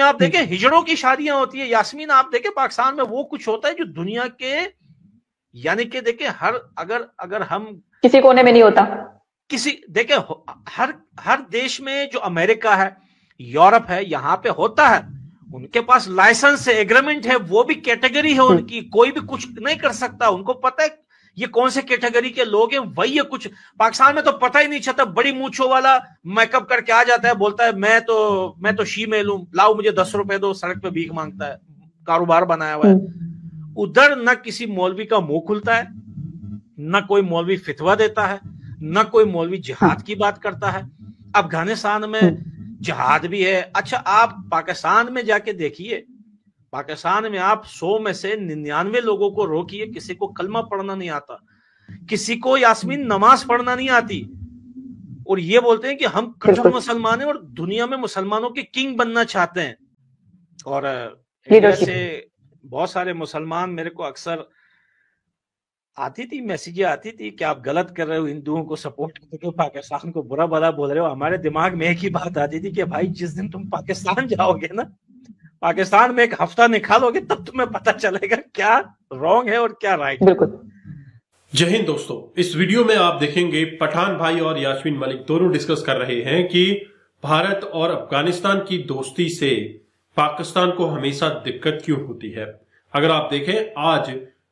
आप देखें हिजड़ों की शादियां होती है यास्मीन, आप देखें पाकिस्तान में वो कुछ होता है जो दुनिया के, यानी कि देखें हर अगर हम किसी कोने में नहीं होता, किसी देखें हर देश में, जो अमेरिका है, यूरोप है, यहां पे होता है, उनके पास लाइसेंस है, एग्रीमेंट है, वो भी कैटेगरी है उनकी, कोई भी कुछ नहीं कर सकता, उनको पता है ये कौन से कैटेगरी के लोग हैं, वही है। कुछ पाकिस्तान में तो पता ही नहीं चलता, बड़ी मूंछों वाला मेकअप करके आ जाता है, बोलता है मैं तो शीमेल हूं, लाओ मुझे 10 रुपए दो, सड़क पे भीख मांगता है, कारोबार बनाया हुआ है। उधर न किसी मौलवी का मुंह खुलता है, न कोई मौलवी फितवा देता है, न कोई मौलवी जिहाद की बात करता है। अफगानिस्तान में जिहाद भी है। अच्छा, आप पाकिस्तान में जाके देखिए, पाकिस्तान में आप 100 में से 99 लोगों को रोकिए, किसी को कलमा पढ़ना नहीं आता, किसी को यास्मीन नमाज पढ़ना नहीं आती, और ये बोलते हैं कि हम कट्टर मुसलमान हैं और दुनिया में मुसलमानों के किंग बनना चाहते हैं। और इंडिया से बहुत सारे मुसलमान मेरे को अक्सर आती थी, मैसेजें आती थी कि आप गलत कर रहे हो, हिंदुओं को सपोर्ट करके पाकिस्तान को बुरा भला बोल रहे हो। हमारे दिमाग में एक ही बात आती थी कि भाई जिस दिन तुम पाकिस्तान जाओगे ना, पाकिस्तान में एक हफ्ता निकालोगे, तब तुम्हें पता चलेगा क्या रॉन्ग है और क्या राइट है। बिल्कुल। जय हिंद दोस्तों, इस वीडियो में आप देखेंगे पठान भाई और यास्मीन मलिक दोनों डिस्कस कर रहे हैं कि भारत और अफगानिस्तान की दोस्ती से पाकिस्तान को हमेशा दिक्कत क्यों होती है। अगर आप देखें, आज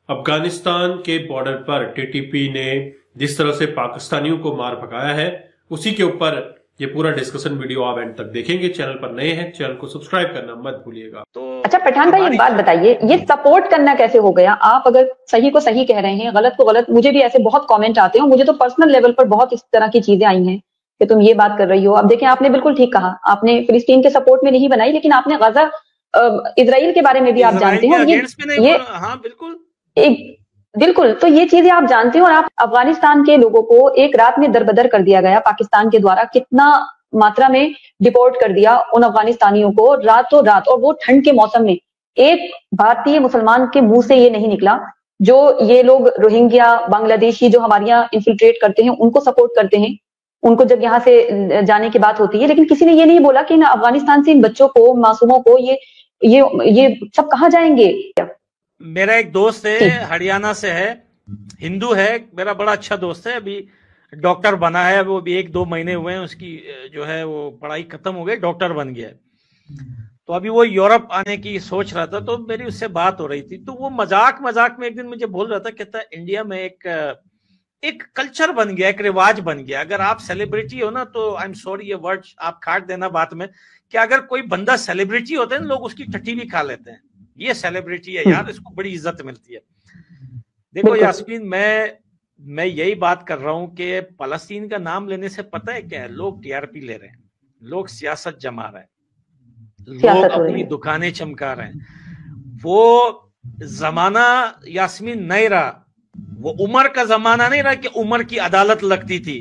अफगानिस्तान के बॉर्डर पर टीटीपी ने जिस तरह से पाकिस्तानियों को मार भगाया है, उसी के ऊपर ये पूरा डिस्कशन वीडियो आप एंड तक देखेंगे। चैनल पर नए हैं, चैनल को सब्सक्राइब करना मत भूलिएगा। तो अच्छा पठान भाई, एक बात बताइए, ये सपोर्ट करना कैसे हो गया? आप अगर सही को सही कह रहे हैं, गलत को गलत, मुझे भी ऐसे बहुत कमेंट आते हैं, मुझे तो पर्सनल लेवल पर बहुत इस तरह की चीजें आई हैं कि तुम ये बात कर रही हो। अब देखें, आपने बिल्कुल ठीक कहा, आपने फिलिस्तीन के सपोर्ट में नहीं बनाई, लेकिन आपने गजा इजराइल के बारे में भी आप जानते हो। ये हाँ बिल्कुल, बिल्कुल, तो ये चीजें आप जानते हो। और आप अफगानिस्तान के लोगों को एक रात में दरबदर कर दिया गया पाकिस्तान के द्वारा, कितना मात्रा में डिपोर्ट कर दिया उन अफगानिस्तानियों को रातों रात, और वो ठंड के मौसम में। एक भारतीय मुसलमान के मुंह से ये नहीं निकला जो ये लोग रोहिंग्या बांग्लादेशी जो हमारे यहाँ इन्फिल्ट्रेट करते हैं, उनको सपोर्ट करते हैं, उनको जब यहाँ से जाने की बात होती है, लेकिन किसी ने ये नहीं बोला कि इन अफगानिस्तान से इन बच्चों को, मासूमों को, ये सब कहाँ जाएंगे। मेरा एक दोस्त है, हरियाणा से है, हिंदू है, मेरा बड़ा अच्छा दोस्त है, अभी डॉक्टर बना है, वो भी 1-2 महीने हुए हैं, उसकी जो है वो पढ़ाई खत्म हो गई, डॉक्टर बन गया है। तो अभी वो यूरोप आने की सोच रहा था, तो मेरी उससे बात हो रही थी, तो वो मजाक में एक दिन मुझे बोल रहा था, कहता इंडिया में एक कल्चर बन गया, एक रिवाज बन गया, अगर आप सेलिब्रिटी हो ना, तो आई एम सॉरी ये वर्ड आप काट देना बात में, कि अगर कोई बंदा सेलिब्रिटी होता है ना, लोग उसकी टट्टी भी खा लेते हैं, ये सेलिब्रिटी है यार, इसको बड़ी इज्जत मिलती है। देखो यास्मीन, मैं यही बात कर रहा हूं कि फलस्तीन का नाम लेने से पता है क्या है, लोग टीआरपी ले रहे हैं, लोग सियासत जमा रहे हैं, लोग अपनी दुकानें चमका रहे हैं। वो जमाना यास्मीन नहीं रहा, वो उमर का जमाना नहीं रहा कि उमर की अदालत लगती थी,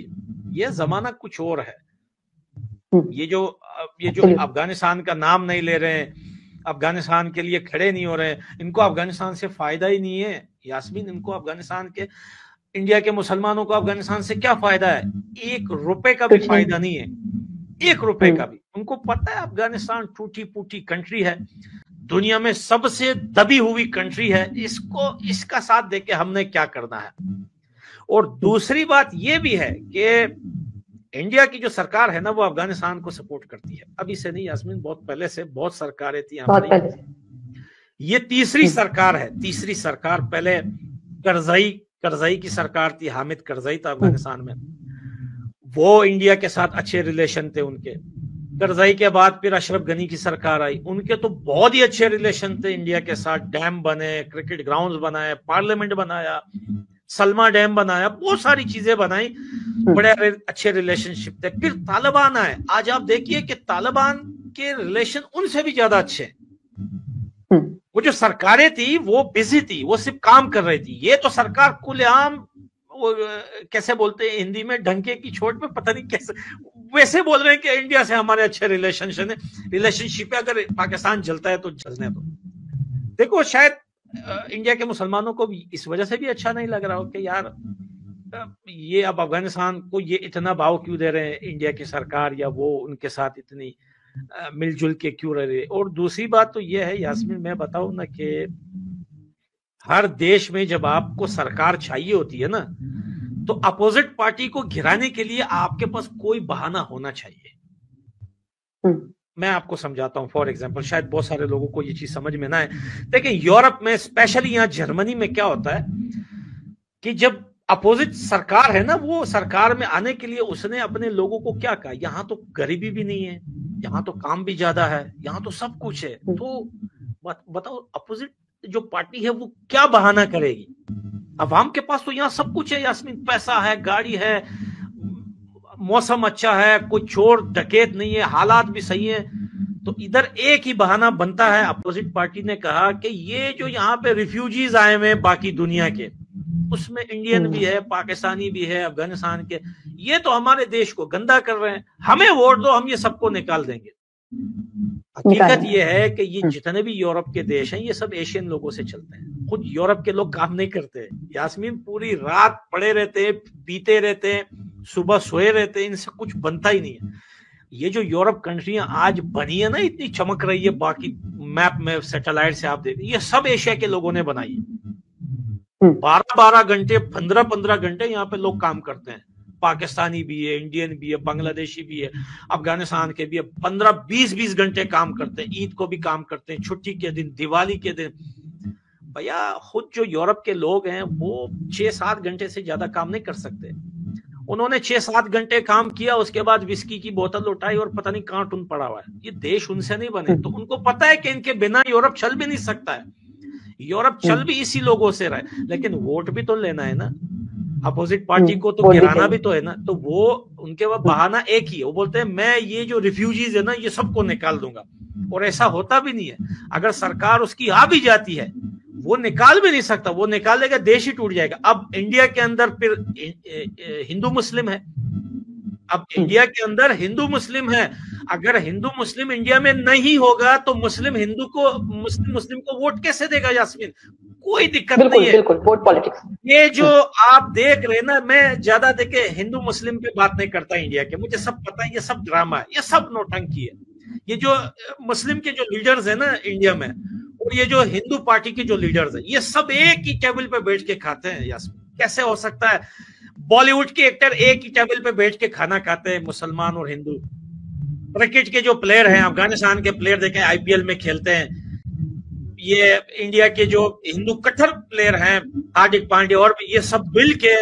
ये जमाना कुछ और है। ये जो अफगानिस्तान का नाम नहीं ले रहे हैं, अफगानिस्तान के लिए खड़े नहीं हो रहे हैं, इनको अफगानिस्तान से फायदा ही नहीं है यास्मीन, इनको अफगानिस्तान के, इंडिया के मुसलमानों को अफगानिस्तान से क्या फायदा है? 1 रुपए का भी फायदा नहीं है, 1 रुपए का भी। उनको पता है अफगानिस्तान टूटी फूटी कंट्री है, दुनिया में सबसे दबी हुई कंट्री है, इसका साथ देके हमने क्या करना है। और दूसरी बात यह भी है कि इंडिया की जो सरकार है ना, वो अफगानिस्तान को सपोर्ट करती है, अभी से नहीं यास्मीन, बहुत पहले से बहुत सरकारें थी हमारी, ये तीसरी सरकार है, तीसरी सरकार। पहले करजई की सरकार थी, हामिद करजई था अफगानिस्तान में, वो इंडिया के साथ अच्छे रिलेशन थे उनके। करजई के बाद फिर अशरफ गनी की सरकार आई, उनके तो बहुत ही अच्छे रिलेशन थे इंडिया के साथ, डैम बने, क्रिकेट ग्राउंड्स बनाए, पार्लियामेंट बनाया, सलमा डैम बनाया, बहुत सारी चीजें बनाई, बड़े अच्छे रिलेशनशिप थे। फिर तालिबान आए, आज आप देखिए कि तालिबान के रिलेशन उनसे भी ज्यादा अच्छे। वो जो सरकारें थी वो बिजी थी, वो सिर्फ काम कर रही थी, ये तो सरकार खुलेआम, वो कैसे बोलते हैं हिंदी में, डंके की चोट पे, पता नहीं कैसे वैसे बोल रहे हैं कि इंडिया से हमारे अच्छे रिलेशनशिप है, अगर पाकिस्तान जलता है तो जलने दो। देखो शायद इंडिया के मुसलमानों को भी इस वजह से भी अच्छा नहीं लग रहा हो कि यार ये अब अफगानिस्तान को ये इतना भाव क्यों दे रहे हैं इंडिया की सरकार, या वो उनके साथ इतनी मिलजुल के क्यों रहे। और दूसरी बात तो यह है यास्मीन, मैं बताऊं ना कि हर देश में जब आपको सरकार चाहिए होती है ना, तो अपोजिट पार्टी को गिराने के लिए आपके पास कोई बहाना होना चाहिए। मैं आपको समझाता हूं। फॉर एग्जांपल, शायद बहुत सारे लोगों को ये चीज समझ में ना आए, लेकिन यूरोप में, स्पेशली यहां जर्मनी में क्या होता है कि जब अपोजिट सरकार है ना, वो सरकार में आने के लिए उसने अपने लोगों को क्या कहा, यहां तो गरीबी भी नहीं है, यहाँ तो काम भी ज्यादा है, यहाँ तो सब कुछ है। तो बताओ अपोजिट जो पार्टी है वो क्या बहाना करेगी? अवाम के पास तो यहाँ सब कुछ है यास्मीन, पैसा है, गाड़ी है, मौसम अच्छा है, कोई चोर डकैत नहीं है, हालात भी सही है। तो इधर एक ही बहाना बनता है। अपोजिट पार्टी ने कहा कि ये जो यहाँ पे रिफ्यूजीज आए हुए हैं बाकी दुनिया के, उसमें इंडियन भी है, पाकिस्तानी भी है, अफगानिस्तान के, ये तो हमारे देश को गंदा कर रहे हैं, हमें वोट दो, हम ये सबको निकाल देंगे। हकीकत ये है कि ये जितने भी यूरोप के देश हैं, ये सब एशियन लोगों से चलते हैं। खुद यूरोप के लोग काम नहीं करते यास्मीन, पूरी रात पड़े रहते हैं, पीते रहते हैं, सुबह सोए रहते हैं, इनसे कुछ बनता ही नहीं है। ये जो यूरोप कंट्रियां आज बनी है ना, इतनी चमक रही है बाकी मैप में, सैटेलाइट से आप देखें, ये सब एशिया के लोगों ने बनाई है। 12-12 घंटे, 15-15 घंटे यहाँ पे लोग काम करते हैं। पाकिस्तानी भी है, इंडियन भी है, बांग्लादेशी भी है, अफगानिस्तान के भी है। 15-20 घंटे काम करते हैं, ईद को भी काम करते हैं, छुट्टी के दिन, दिवाली के दिन। भैया खुद जो यूरोप के लोग हैं वो 6-7 घंटे से ज्यादा काम नहीं कर सकते। उन्होंने 6-7 घंटे काम किया, उसके बाद विस्की की बोतल उठाई और पता नहीं कहां टून पड़ा हुआ है। ये देश उनसे नहीं बने, तो उनको पता है कि इनके बिना यूरोप चल भी नहीं सकता है। यूरोप चल भी इसी लोगों से रहा है, लेकिन वोट भी तो लेना है ना, अपोजिट पार्टी को तो गिराना भी तो है ना। तो वो उनके पास बहाना एक ही है, वो बोलते हैं मैं ये जो रिफ्यूजीज है ना, ये सबको निकाल दूंगा। और ऐसा होता भी नहीं है। अगर सरकार उसकी आ भी जाती है, वो निकाल भी नहीं सकता, वो निकालेगा देश ही टूट जाएगा। अब इंडिया के अंदर फिर हिंदू मुस्लिम है, अब इंडिया के अंदर हिंदू मुस्लिम है। अगर हिंदू मुस्लिम इंडिया में नहीं होगा तो मुस्लिम हिंदू को, मुस्लिम को वोट कैसे देगा यास्मीन? कोई दिक्कत नहीं है। बिल्कुल, वोट पॉलिटिक्स। ये जो आप देख रहे हैं ना, मैं ज्यादा देखे हिंदू मुस्लिम पे बात नहीं करता इंडिया के, मुझे सब पता है, ये सब ड्रामा है, ये सब नौटंकी है। ये जो मुस्लिम के जो लीडर्स है ना इंडिया में, और ये जो हिंदू पार्टी के जो लीडर्स है, ये सब एक ही टेबल पे बैठ के खाते हैं यास्मीन। कैसे हो सकता है? बॉलीवुड के एक्टर एक ही टेबल पे बैठ के खाना खाते हैं, मुसलमान और हिंदू। क्रिकेट के जो प्लेयर हैं, अफगानिस्तान के प्लेयर देखें आईपीएल में खेलते हैं, ये इंडिया के जो हिंदू कट्टर प्लेयर हैं, हार्दिक पांड्या और भी, ये सब मिल के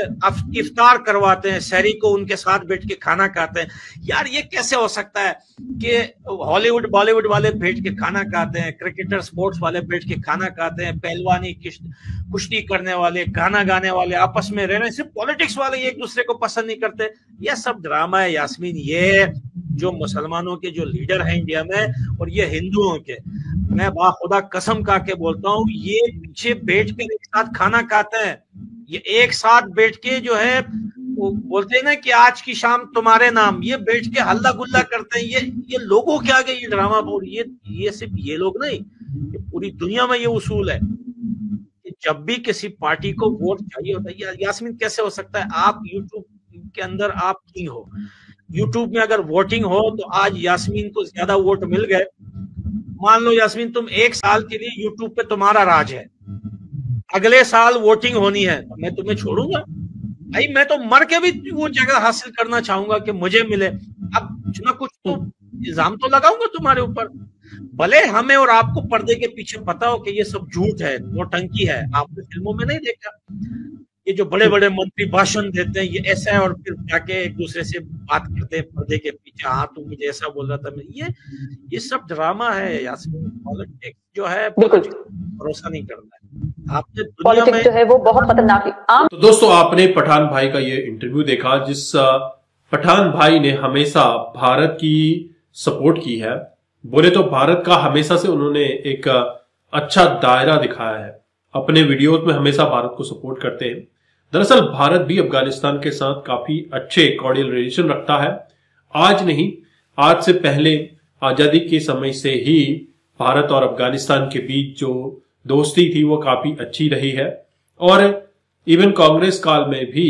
इफ्तार करवाते हैं, शहरी को उनके साथ बैठ के खाना खाते हैं। यार ये कैसे हो सकता है कि हॉलीवुड बॉलीवुड वाले बैठ के खाना खाते हैं, क्रिकेटर स्पोर्ट्स वाले बैठ के खाना खाते हैं, पहलवानी कुश्ती करने वाले, गाना गाने वाले आपस में रह रहे हैं, सिर्फ पॉलिटिक्स वाले एक दूसरे को पसंद नहीं करते। यह सब ड्रामा है यास्मीन। ये जो मुसलमानों के जो लीडर हैं इंडिया में और ये हिंदुओं के, मैं खुदा कसम खा के बोलता हूँ, ये पीछे बैठ कर एक साथ खाना खाते हैं। ये एक साथ बैठ के जो है, वो बोलते हैं ना कि आज की शाम तुम्हारे नाम, ये बैठ के हल्ला गुल्ला करते हैं। ये लोगों के आगे ये ड्रामा बोल, ये सिर्फ ये लोग नहीं, ये पूरी दुनिया में ये उसूल है कि जब भी किसी पार्टी को वोट चाहिए होता है। यास्मीन कैसे हो सकता है? आप यूट्यूब के अंदर आप किंग हो, यूट्यूब में अगर वोटिंग हो तो आज यास्मीन को ज्यादा वोट मिल गए, मान लो यास्मीन तुम 1 साल के लिए यूट्यूब पे तुम्हारा राज है, अगले साल वोटिंग होनी है, तो मैं तुम्हें छोड़ूंगा? भाई मैं तो मर के भी वो जगह हासिल करना चाहूंगा कि मुझे मिले। अब कुछ ना कुछ तो इल्जाम तो लगाऊंगा तुम्हारे ऊपर, भले हमें और आपको पर्दे के पीछे पता हो कि ये सब झूठ है, नौटंकी है। आपने फिल्मों में नहीं देखा ये जो बड़े बड़े मंत्री भाषण देते हैं, ये ऐसा है, और फिर जाके एक दूसरे से बात करते हैं पर्दे के पीछे, हाँ तू मुझे ऐसा बोल रहा था। ये सब ड्रामा है यास्मीन। पॉलिटिक्स जो है भरोसा नहीं करना है। आपने दुनिया में जो है वो बहुत खतरनाक है। तो दोस्तों, आपने पठान भाई का ये इंटरव्यू देखा, जिस पठान भाई ने हमेशा भारत की सपोर्ट की है। बोले तो भारत का हमेशा से उन्होंने एक अच्छा दायरा दिखाया है, अपने वीडियोस में हमेशा भारत को सपोर्ट करते हैं। दरअसल भारत भी अफगानिस्तान के साथ काफी अच्छे कॉर्डियल रिलेशन रखता है। आज नहीं, आज से पहले आजादी के समय से ही भारत और अफगानिस्तान के बीच जो दोस्ती थी वो काफी अच्छी रही है, और इवन कांग्रेस काल में भी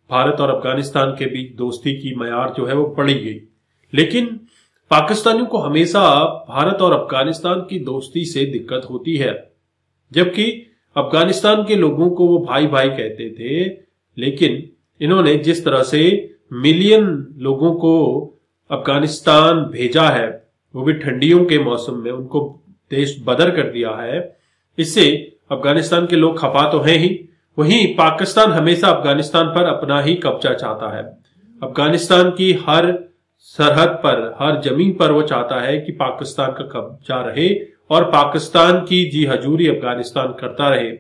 भारत और अफगानिस्तान के बीच दोस्ती की मयार जो है वो बढ़ी गई। लेकिन पाकिस्तानियों को हमेशा भारत और अफगानिस्तान की दोस्ती से दिक्कत होती है, जबकि अफगानिस्तान के लोगों को वो भाई भाई कहते थे। लेकिन इन्होंने जिस तरह से मिलियन लोगों को अफगानिस्तान भेजा है, वो भी ठंडियों के मौसम में, उनको देश बदर कर दिया है, इससे अफगानिस्तान के लोग खफा तो हैं ही, वहीं पाकिस्तान हमेशा अफगानिस्तान पर अपना ही कब्जा चाहता है। अफगानिस्तान की हर सरहद पर, हर जमीन पर वो चाहता है कि पाकिस्तान का कब्जा रहे और पाकिस्तान की जी हजूरी अफगानिस्तान करता रहे।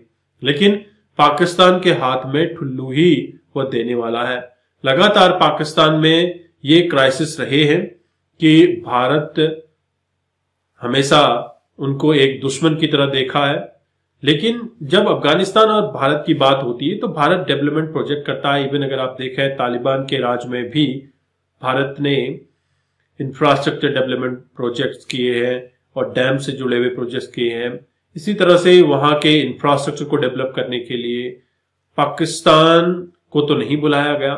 लेकिन पाकिस्तान के हाथ में ठुल्लू ही वो देने वाला है। लगातार पाकिस्तान में ये क्राइसिस रहे हैं कि भारत हमेशा उनको एक दुश्मन की तरह देखा है। लेकिन जब अफगानिस्तान और भारत की बात होती है तो भारत डेवलपमेंट प्रोजेक्ट करता है। इवन अगर आप देखें तालिबान के राज में भी भारत ने इंफ्रास्ट्रक्चर डेवलपमेंट प्रोजेक्ट्स किए हैं और डैम से जुड़े हुए प्रोजेक्ट्स किए हैं। इसी तरह से वहां के इंफ्रास्ट्रक्चर को डेवलप करने के लिए पाकिस्तान को तो नहीं बुलाया गया।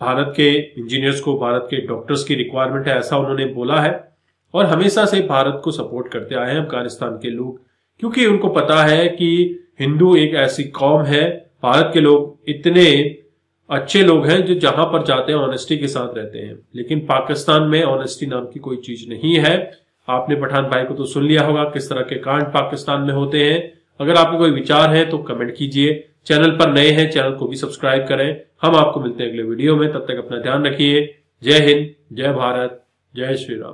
भारत के इंजीनियर्स को, भारत के डॉक्टर्स की रिक्वायरमेंट है, ऐसा उन्होंने बोला है। और हमेशा से भारत को सपोर्ट करते आए हैं अफगानिस्तान के लोग, क्योंकि उनको पता है कि हिंदू एक ऐसी कौम है, भारत के लोग इतने अच्छे लोग हैं जो जहां पर जाते हैं ऑनेस्टी के साथ रहते हैं। लेकिन पाकिस्तान में ऑनेस्टी नाम की कोई चीज नहीं है। आपने पठान भाई को तो सुन लिया होगा किस तरह के कांड पाकिस्तान में होते हैं। अगर आपके कोई विचार है तो कमेंट कीजिए। चैनल पर नए हैं, चैनल को भी सब्सक्राइब करें। हम आपको मिलते हैं अगले वीडियो में, तब तक अपना ध्यान रखिए। जय हिंद, जय भारत, जय श्री राम।